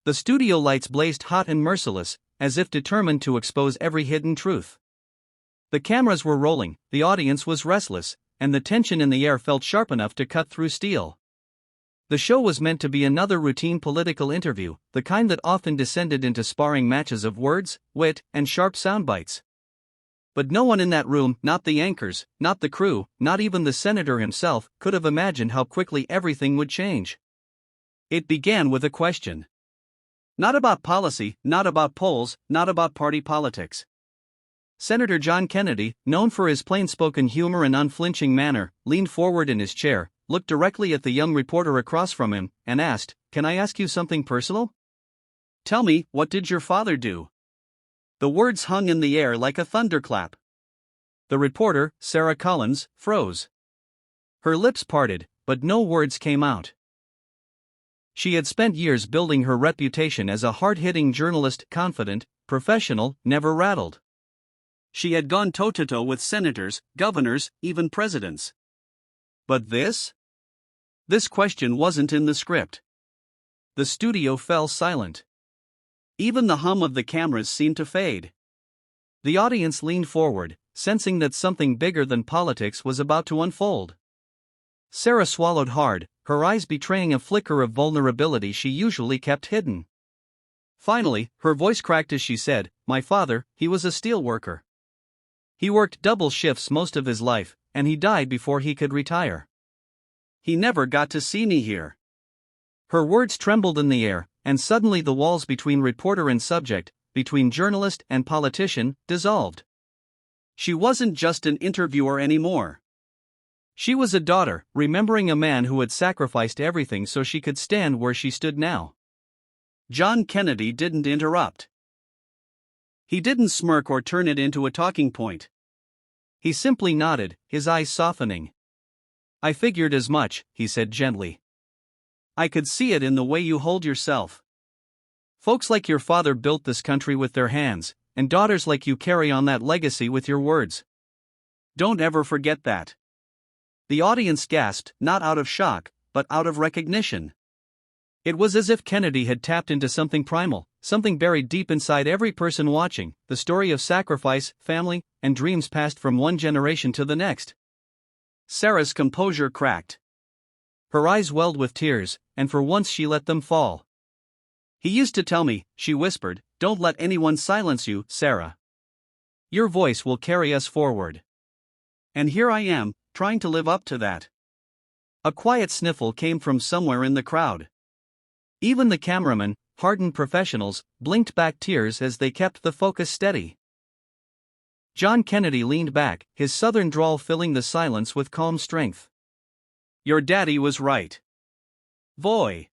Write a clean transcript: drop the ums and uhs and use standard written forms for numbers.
The studio lights blazed hot and merciless, as if determined to expose every hidden truth. The cameras were rolling, the audience was restless, and the tension in the air felt sharp enough to cut through steel. The show was meant to be another routine political interview, the kind that often descended into sparring matches of words, wit, and sharp soundbites. But no one in that room, not the anchors, not the crew, not even the senator himself, could have imagined how quickly everything would change. It began with a question. Not about policy, not about polls, not about party politics. Senator John Kennedy, known for his plain-spoken humor and unflinching manner, leaned forward in his chair, looked directly at the young reporter across from him, and asked, "Can I ask you something personal? Tell me, what did your father do?" The words hung in the air like a thunderclap. The reporter, Sarah Collins, froze. Her lips parted, but no words came out. She had spent years building her reputation as a hard-hitting journalist, confident, professional, never rattled. She had gone toe-to-toe with senators, governors, even presidents. But this? This question wasn't in the script. The studio fell silent. Even the hum of the cameras seemed to fade. The audience leaned forward, sensing that something bigger than politics was about to unfold. Sarah swallowed hard, her eyes betraying a flicker of vulnerability she usually kept hidden. Finally, her voice cracked as she said, "My father, he was a steel worker. He worked double shifts most of his life, and he died before he could retire. He never got to see me here." Her words trembled in the air, and suddenly the walls between reporter and subject, between journalist and politician, dissolved. She wasn't just an interviewer anymore. She was a daughter, remembering a man who had sacrificed everything so she could stand where she stood now. John Kennedy didn't interrupt. He didn't smirk or turn it into a talking point. He simply nodded, his eyes softening. "I figured as much," he said gently. "I could see it in the way you hold yourself. Folks like your father built this country with their hands, and daughters like you carry on that legacy with your words. Don't ever forget that." The audience gasped, not out of shock, but out of recognition. It was as if Kennedy had tapped into something primal, something buried deep inside every person watching, the story of sacrifice, family, and dreams passed from one generation to the next. Sarah's composure cracked. Her eyes welled with tears, and for once she let them fall. "He used to tell me," she whispered, "don't let anyone silence you, Sarah. Your voice will carry us forward. And here I am, trying to live up to that." A quiet sniffle came from somewhere in the crowd. Even the cameramen, hardened professionals, blinked back tears as they kept the focus steady. John Kennedy leaned back, his southern drawl filling the silence with calm strength. "Your daddy was right. Boy.